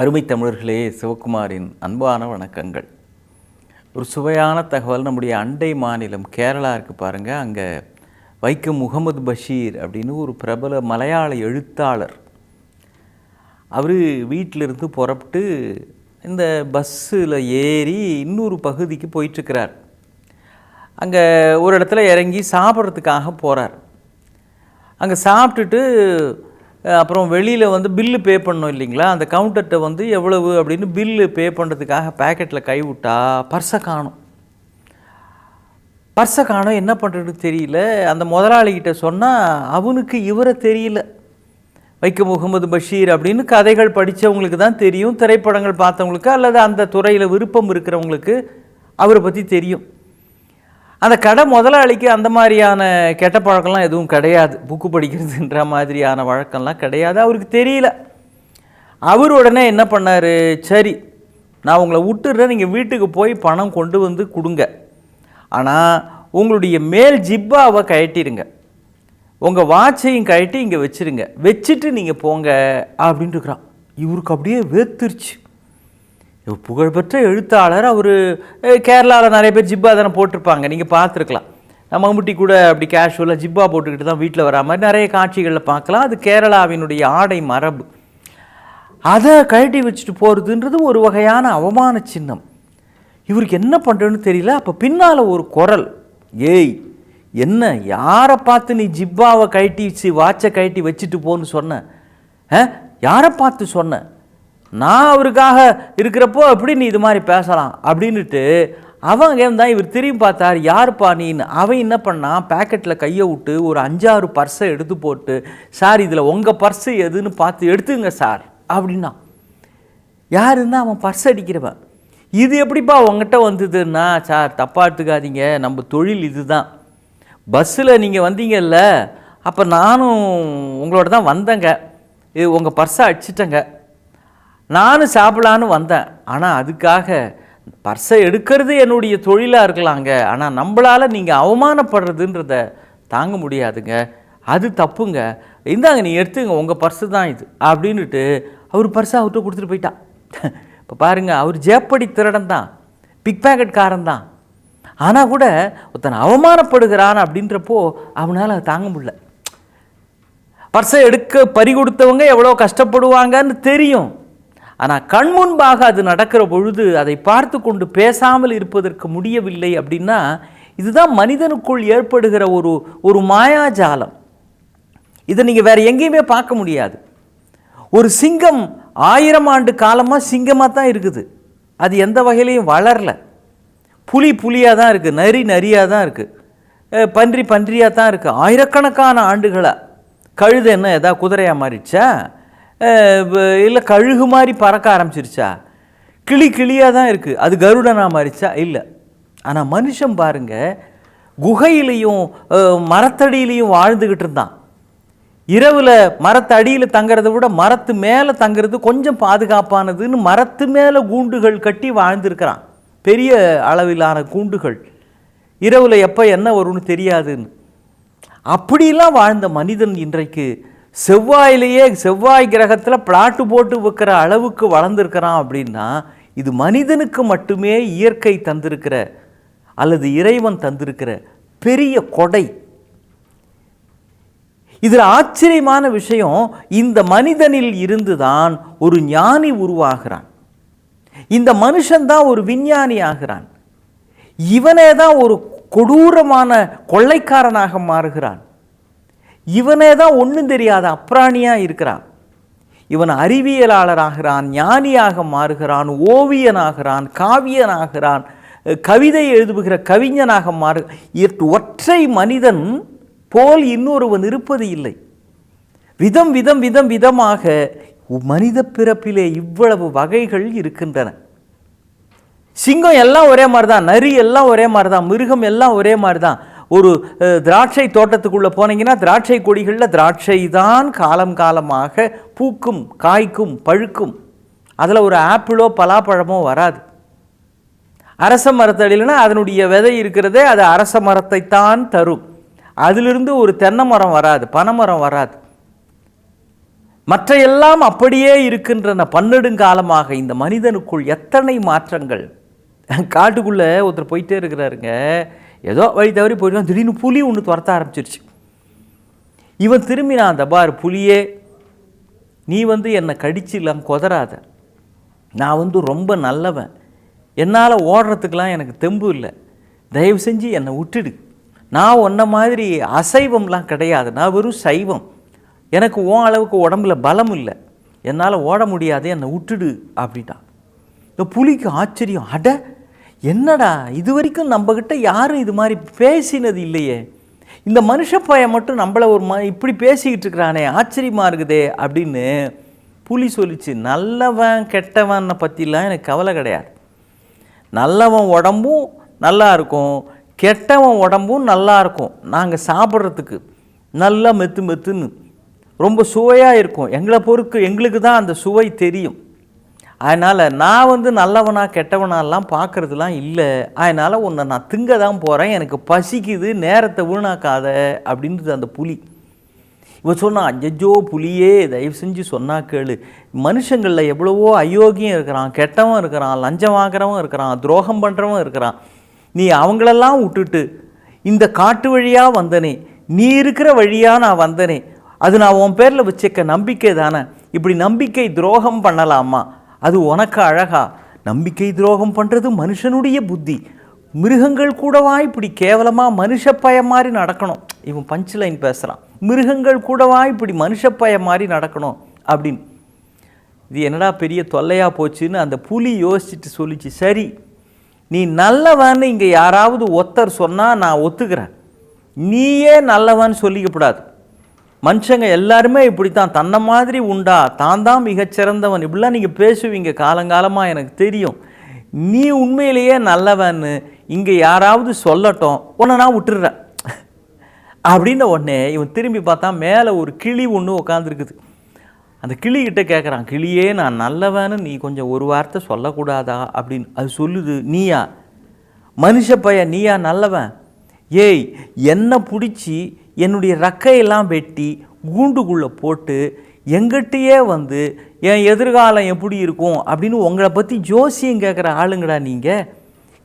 அருமை தமிழர்களே, சிவகுமாரின் அன்பான வணக்கங்கள். ஒரு சுவையான தகவல். நம்முடைய அண்டை மாநிலம் கேரளா இருக்குது பாருங்கள். அங்கே வைக்கம் முகமது பஷீர் அப்படின்னு ஒரு பிரபல மலையாள எழுத்தாளர். அவர் வீட்டிலிருந்து புறப்பட்டு இந்த பஸ்ஸில் ஏறி இன்னொரு பகுதிக்கு போயிட்டுருக்கிறார். அங்கே ஒரு இடத்துல இறங்கி சாப்பிட்றதுக்காக போகிறார். அங்கே சாப்பிட்டுட்டு அப்புறம் வெளியில் பில்லு பே பண்ணோம் இல்லைங்களா, அந்த கவுண்டர்கிட்ட எவ்வளவு அப்படின்னு பில்லு பே பண்ணுறதுக்காக பேக்கெட்டில் கை விட்டா பர்ஸை காணும். என்ன பண்ணுறதுன்னு தெரியல. அந்த முதலாளிகிட்ட சொன்னால் அவனுக்கு இவரை தெரியல. வைக்கம் முகமது பஷீர் அப்படின்னு கதைகள் படித்தவங்களுக்கு தான் தெரியும், திரைப்படங்கள் பார்த்தவங்களுக்கு அல்லது அந்த துறையில் விருப்பம் இருக்கிறவங்களுக்கு அவரை பற்றி தெரியும். அந்த கடை முதலாளிக்கு அந்த மாதிரியான கெட்ட பழக்கம்லாம் எதுவும் கிடையாது. புக்கு படிக்கிறதுன்ற மாதிரியான வழக்கம்லாம் கிடையாது. அவருக்கு தெரியல. அவர் உடனே என்ன பண்ணார், சரி நான் உங்களை விட்டுடுறேன், நீங்கள் வீட்டுக்கு போய் பணம் கொண்டு வந்து கொடுங்க, ஆனால் உங்களுடைய மேல் ஜிப்பாவை கழட்டிடுங்க, உங்கள் வாட்சையும் கழட்டி இங்கே வச்சுருங்க, வச்சுட்டு நீங்கள் போங்க அப்படின்ட்டு இருக்கிறான். இவருக்கு அப்படியே வேத்துருச்சு. புகழ்பெற்ற எழுத்தாளர் அவர். கேரளாவில் நிறைய பேர் ஜிப்பா தானே போட்டிருப்பாங்க, நீங்கள் பார்த்துருக்கலாம். மம்முட்டி கூட அப்படி கேஷுவலாக ஜிப்பா போட்டுக்கிட்டு தான் வீட்டில் வரா மாதிரி நிறைய காட்சிகளில் பார்க்கலாம். அது கேரளாவினுடைய ஆடை மரபு. அதை கழட்டி வச்சுட்டு போகிறதுன்றது ஒரு வகையான அவமான சின்னம். இவருக்கு என்ன பண்ணுறதுன்னு தெரியல. அப்போ பின்னால் ஒரு குரல், ஏய் என்ன, யாரை பார்த்து நீ ஜிப்பாவை கழட்டி வாட்சை கழட்டி வச்சுட்டு போன்னு சொன்ன? யாரை பார்த்து சொன்ன? நான் அவருக்காக இருக்கிறப்போ எப்படி நீ இது மாதிரி பேசலாம் அப்படின்ட்டு அவங்க தான். இவர் திரும்பி பார்த்தார், யாருப்பா நீன்னு. அவன் என்ன பண்ணான், பேக்கெட்டில் கையை விட்டு ஒரு 5-6 பர்ஸை எடுத்து போட்டு, சார் இதில் உங்கள் பர்ஸு எதுன்னு பார்த்து எடுத்துங்க சார் அப்படின்னா. யாருன்னா அவன் பர்ஸ் அடிக்கிறவன். இது எப்படிப்பா உங்ககிட்ட வந்ததுன்னா, சார் தப்பாக எடுத்துக்காதீங்க, நம்ம தொழில் இது தான். பஸ்ஸில் நீங்கள் வந்தீங்கல்ல, அப்போ நானும் உங்களோட தான் வந்தேங்க, உங்கள் பர்ஸை அடிச்சிட்டேங்க, நானும் சாப்பிடலான்னு வந்தேன், ஆனால் அதுக்காக பர்ஸை எடுக்கிறது என்னுடைய தொழிலாக இருக்கலாங்க, ஆனால் நம்மளால் நீங்கள் அவமானப்படுறதுன்றத தாங்க முடியாதுங்க, அது தப்புங்க, இந்தாங்க நீ எடுத்துங்க, உங்கள் பர்ஸு தான் இது அப்படின்ட்டு அவர் பர்ஸை அவர்கிட்ட கொடுத்துட்டு போயிட்டான். இப்போ பாருங்கள், அவர் ஜேப்படி திருடன் தான், பிக் பேக்கெட்காரன் தான், ஆனால் கூட ஒருத்தன் அவமானப்படுகிறான் அப்படின்றப்போ அவனால் அதை தாங்க முடியல. பர்ஸை எடுக்க பறி கொடுத்தவங்க எவ்வளோ கஷ்டப்படுவாங்கன்னு தெரியும். ஆனால் கண் முன்பாக அது நடக்கிற பொழுது அதை பார்த்து கொண்டு பேசாமல் இருப்பதற்கு முடியவில்லை. அப்படின்னா இதுதான் மனிதனுக்குள் ஏற்படுகிற ஒரு மாயாஜாலம். இதை நீங்கள் வேறு எங்கேயுமே பார்க்க முடியாது. ஒரு சிங்கம் 1000 ஆண்டு காலமாக சிங்கமாக தான் இருக்குது, அது எந்த வகையிலையும் வளரல. புலியாக தான் இருக்குது, நரியாக தான் இருக்குது, பன்றியாக தான் இருக்குது ஆயிரக்கணக்கான ஆண்டுகளாக. கழுதை என்ன எதாவது குதிரையாக மாறிடுச்சா, இல்லை கழுகு மாதிரி பறக்க ஆரம்பிச்சிருச்சா, கிளியாக தான் இருக்குது, அது கருடனாக மாறிச்சா, இல்லை. ஆனால் மனுஷன் பாருங்கள், குகையிலையும் மரத்தடியிலையும் வாழ்ந்துக்கிட்டு இருந்தான். இரவில் மரத்தடியில் தங்கிறத விட மரத்து மேலே தங்கிறது கொஞ்சம் பாதுகாப்பானதுன்னு மரத்து மேலே கூண்டுகள் கட்டி வாழ்ந்துருக்கிறான். பெரிய அளவிலான கூண்டுகள், இரவில் எப்போ என்ன வரும்னு தெரியாதுன்னு. அப்படிலாம் வாழ்ந்த மனிதன் இன்றைக்கு செவ்வாய் கிரகத்தில் பிளாட்டு போட்டு வைக்கிற அளவுக்கு வளர்ந்துருக்கிறான். அப்படின்னா இது மனிதனுக்கு மட்டுமே இயற்கை தந்திருக்கிற அல்லது இறைவன் தந்திருக்கிற பெரிய கொடை. இதில் ஆச்சரியமான விஷயம், இந்த மனிதனில் இருந்துதான் ஒரு ஞானி உருவாகிறான். இந்த மனுஷன்தான் ஒரு விஞ்ஞானி ஆகிறான். இவனே தான் ஒரு கொடூரமான கொள்ளைக்காரனாக மாறுகிறான். இவனே தான் ஒன்றும் தெரியாத அப்ராணியாக இருக்கிறான். இவன் அறிவியலாளராகிறான், ஞானியாக மாறுகிறான், ஓவியனாகிறான், காவியனாகிறான், கவிதை எழுதுகிற கவிஞனாக ஒற்றை மனிதன் போல் இன்னொருவன் இருப்பது இல்லை. விதமாக மனித பிறப்பிலே இவ்வளவு வகைகள் இருக்கின்றன. சிங்கம் எல்லாம் ஒரே மாதிரி தான், நரி எல்லாம் ஒரே மாதிரி தான், மிருகம் எல்லாம் ஒரே மாதிரி தான். ஒரு திராட்சை தோட்டத்துக்குள்ளே போனீங்கன்னா திராட்சை கொடிகளில் திராட்சை தான் காலமாக பூக்கும், காய்க்கும், பழுக்கும். அதில் ஒரு ஆப்பிளோ பலாப்பழமோ வராது. அரச மரத்தடியில்னா அதனுடைய விதை இருக்கிறதே அது அரச மரத்தைத்தான் தரும். அதிலிருந்து ஒரு தென்னை மரம் வராது, பனைமரம் வராது. மற்ற எல்லாம் அப்படியே இருக்கின்றன. பன்னெடுங்காலமாக இந்த மனிதனுக்குள் எத்தனை மாற்றங்கள். காட்டுக்குள்ளே ஒருத்தர் போயிட்டே இருக்கிறாருங்க, ஏதோ வழி தவறி போயிடுவான், திடீர்னு புலி ஒன்று துரத்த ஆரம்பிச்சிருச்சு. இவன் திரும்பி, நான் அந்த பார் புலியே, நீ என்னை கடிச்சு இல்லாமல் கொதறாத, நான் ரொம்ப நல்லவன், என்னால் ஓடுறதுக்கெலாம் எனக்கு தெம்பு இல்லை, தயவு செஞ்சு என்னை விட்டுடு, நான் உன்ன மாதிரி அசைவம்லாம் கிடையாது, நான் வெறும் சைவம், எனக்கு உன் அளவுக்கு உடம்புல பலம் இல்லை, என்னால் ஓட முடியாது, என்னை விட்டுடு அப்படின்ட்டான். இந்த புலிக்கு ஆச்சரியம், அட என்னடா இது வரைக்கும் நம்மக்கிட்ட யாரும் இது மாதிரி பேசினது இல்லையே, இந்த மனுஷப்பையன் மட்டும் நம்மளை ஒரு இப்படி பேசிக்கிட்டு இருக்கிறானே, ஆச்சரியமாக இருக்குதே அப்படின்னு புலி சொல்லிச்சு. நல்லவன் கெட்டவனை பற்றிலாம் எனக்கு கவலை கிடையாது, நல்லவன் உடம்பும் நல்லா இருக்கும், கெட்டவன் உடம்பும் நல்லா இருக்கும், நாங்கள் சாப்பிட்றதுக்கு நல்லா மெத்து மெத்துன்னு ரொம்ப சுவையாக இருக்கும், எங்களை பொறுக்கு எங்களுக்கு தான் அந்த சுவை தெரியும், அதனால் நான் நல்லவனா கெட்டவனாலாம் பார்க்குறதுலாம் இல்லை, அதனால் உன்னை நான் திங்க தான் போகிறேன், எனக்கு பசிக்குது, நேரத்தை வீணாக்காத அப்படின்றது அந்த புலி. இவன் சொன்னான், அஜ்ஜோ புலியே தயவு செஞ்சு சொன்னா கேளு, மனுஷங்களில் எவ்வளவோ அயோக்கியம் இருக்கிறான், கெட்டவன் இருக்கிறான், லஞ்சம் வாங்குறவன் இருக்கிறான், துரோகம் பண்ணுறவன் இருக்கிறான், நீ அவங்களெல்லாம் விட்டுட்டு இந்த காட்டு வழியாக வந்தனே, நீ இருக்கிற வழியாக நான் வந்தனே, அது நான் உன் பேரில் வச்சுக்க நம்பிக்கை தானே, இப்படி நம்பிக்கை துரோகம் பண்ணலாமா, அது உனக்கு அழகா, நம்பிக்கை துரோகம் பண்ணுறது மனுஷனுடைய புத்தி, மிருகங்கள் கூடவா இப்படி கேவலமாக மனுஷப்பய மாதிரி நடக்கணும். இவன் பஞ்ச் லைன் பேசுகிறான், மிருகங்கள் கூடவா இப்படி மனுஷப்பய மாதிரி நடக்கணும் அப்படின்னு. இது என்னடா பெரிய தொல்லையாக போச்சுன்னு அந்த புலி யோசிச்சுட்டு சொல்லிச்சு, சரி நீ நல்லவன்னு இங்கே யாராவது ஒருத்தர் சொன்னால் நான் ஒத்துக்கிறேன், நீயே நல்லவன்னு சொல்லிக்கப்படாது, மனுஷங்க எல்லாருமே இப்படித்தான், தன்னை மாதிரி உண்டா, தான் தான் மிகச்சிறந்தவன், இப்படிலாம் நீங்கள் பேசுவீங்க காலங்காலமாக எனக்கு தெரியும், நீ உண்மையிலேயே நல்லவன்னு இங்கே யாராவது சொல்லட்டும், உன்னை நான் விட்டுடுறேன் அப்படின்ன உடனே இவன் திரும்பி பார்த்தா மேலே ஒரு கிளி ஒன்று உட்காந்துருக்குது. அந்த கிளிகிட்ட கேட்குறான், கிளியே நான் நல்லவன்னு நீ கொஞ்சம் ஒரு வார்த்தை சொல்லக்கூடாதா அப்படின்னு. அது சொல்லுது, நீயா மனுஷப்பைய, நீயா நல்லவன், ஏய் என்னை பிடிச்சி என்னுடைய ரக்கையெல்லாம் வெட்டி கூண்டுக்குள்ளே போட்டு எங்கிட்டயே என் எதிர்காலம் எப்படி இருக்கும் அப்படின்னு உங்களை பற்றி ஜோசியம் கேட்குற ஆளுங்கடா நீங்கள்,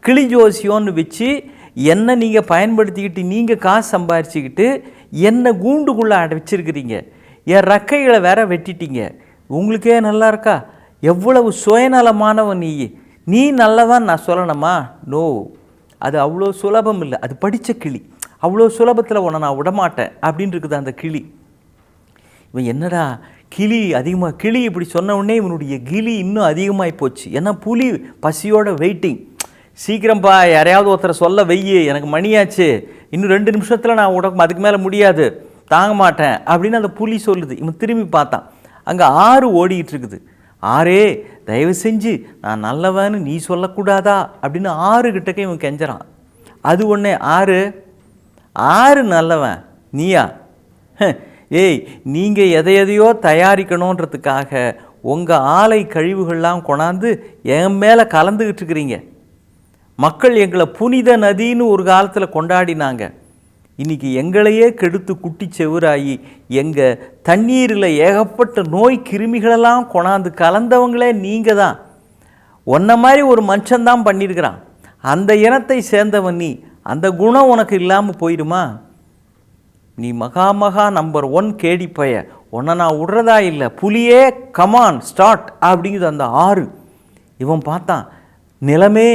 கிளி ஜோசியம்னு வச்சு என்னை நீங்கள் பயன்படுத்திக்கிட்டு நீங்கள் காசு சம்பாரிச்சிக்கிட்டு என்னை கூண்டுக்குள்ளே வச்சிருக்கிறீங்க, என் ரக்கைகளை வேற வெட்டிட்டீங்க, உங்களுக்கே நல்லா இருக்கா, எவ்வளவு சுயநலமானவன் நீ நல்லவன் நான் சொல்லணுமா, நோ அது அவ்வளோ சுலபம் இல்லை, அது படித்த கிளி, அவ்வளோ சுலபத்தில் உன்னை நான் விடமாட்டேன் அப்படின்னு இருக்குது அந்த கிளி. இவன் என்னடா கிளி அதிகமாக, கிளி இப்படி சொன்ன உடனே இவனுடைய கிளி இன்னும் அதிகமாகி போச்சு, ஏன்னா புலி பசியோட வெயிட்டிங், சீக்கிரம்ப்பா யாரையாவது ஒருத்தரை சொல்ல வெய்யு, எனக்கு மணியாச்சு, இன்னும் 2 நிமிஷத்தில் நான் உடம்பு அதுக்கு மேலே முடியாது, தாங்க மாட்டேன் அப்படின்னு அந்த புலி சொல்லுது. இவன் திரும்பி பார்த்தான், அங்கே ஆறு ஓடிக்கிட்டு இருக்குது, ஆரே தயவு செஞ்சு நான் நல்லவன்னு நீ சொல்லக்கூடாதா அப்படின்னு ஆறுகிட்டக்க இவன் கெஞ்சுறான். அது ஒன்றே, ஆறு நல்லவன் நீயா, ஏய் நீங்கள் எதையோ தயாரிக்கணுன்றதுக்காக உங்கள் ஆலை கழிவுகள்லாம் கொண்டாந்து என் மேலே கலந்துக்கிட்டு இருக்கிறீங்க, மக்கள் எங்களை புனித நதின்னு ஒரு காலத்தில் கொண்டாடினாங்க, இன்றைக்கி எங்களையே கெடுத்து குட்டி செவுராகி எங்கள் தண்ணீரில் ஏகப்பட்ட நோய் கிருமிகளெல்லாம் கொண்டாந்து கலந்தவங்களே நீங்கள் தான், உன்ன மாதிரி ஒரு மனுஷன்தான் பண்ணியிருக்கிறான், அந்த இனத்தை சேர்ந்தவன் நீ, அந்த குணம் உனக்கு இல்லாமல் போயிடுமா, நீ மகா நம்பர் 1 கேடிப்பைய, உன்னை நான் விடுறதா இல்லை, புலியே கமான் ஸ்டார்ட் அப்படிங்குது அந்த ஆறு. இவன் பார்த்தான், நிலமே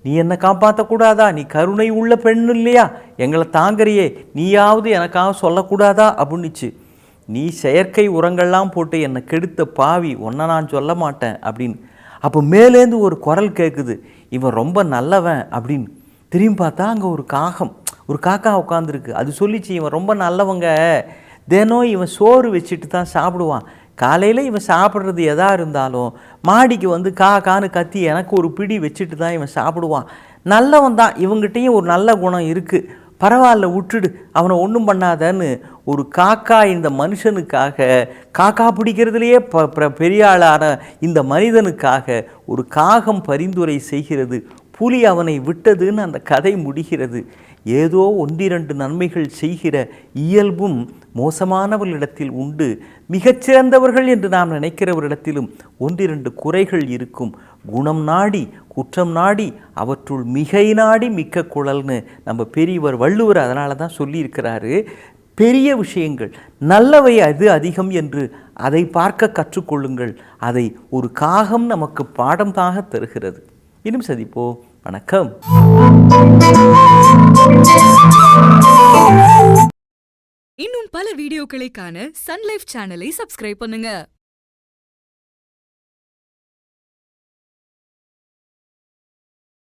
நீ என்னை காப்பாற்றக்கூடாதா, நீ கருணை உள்ள பெண் இல்லையா, எங்களை தாங்கறியே, நீயாவது எனக்காக சொல்லக்கூடாதா அப்படின்னுச்சு, நீ செயற்கை உரங்கள்லாம் போட்டு என்னை கெடுத்த பாவி, உன்னை நான் சொல்ல மாட்டேன் அப்படின்னு. அப்போ மேலேருந்து ஒரு குரல் கேட்குது, இவன் ரொம்ப நல்லவன் அப்படின்னு. திரும்பி பார்த்தா அங்கே ஒரு காக்கா உட்காந்துருக்கு. அது சொல்லிச்சு, இவன் ரொம்ப நல்லவங்க, தினம் இவன் சோறு வச்சுட்டு தான் சாப்பிடுவான், காலையில் இவன் சாப்பிட்றது எதா இருந்தாலும் மாடிக்கு காக்கான்னு கத்தி எனக்கு ஒரு பிடி வச்சுட்டு தான் இவன் சாப்பிடுவான், நல்லவன் தான், இவங்ககிட்டையும் ஒரு நல்ல குணம் இருக்குது, பரவாயில்ல விட்டுடு, அவனை ஒன்றும் பண்ணாதன்னு ஒரு காக்கா இந்த மனுஷனுக்காக, காக்கா பிடிக்கிறதுலையே பெரிய ஆளான இந்த மனிதனுக்காக ஒரு காகம் பரிந்துரை செய்கிறது, புலி அவனை விட்டதுன்னு அந்த கதை முடிகிறது. ஏதோ ஒன்றிரண்டு நன்மைகள் செய்கிற இயல்பும் மோசமானவர்களிடத்தில் உண்டு. மிகச்சிறந்தவர்கள் என்று நாம் நினைக்கிறவரிடத்திலும் ஒன்றிரண்டு குறைகள் இருக்கும். குணம் நாடி குற்றம் நாடி அவற்றுள் மிகை நாடி மிக்க குழல்னு நம்ம பெரியவர் வள்ளுவர் அதனால தான் சொல்லியிருக்கிறாரு. பெரிய விஷயங்கள் நல்லவை அது அதிகம் என்று அதை பார்க்க கற்றுக்கொள்ளுங்கள். அதை ஒரு காகம் நமக்கு பாடமாக தருகிறது. இன்னும் சந்திப்போம். வணக்கம். இன்னும் பல வீடியோக்களை காண சன் லைஃப் சேனலை சப்ஸ்கிரைப் பண்ணுங்க.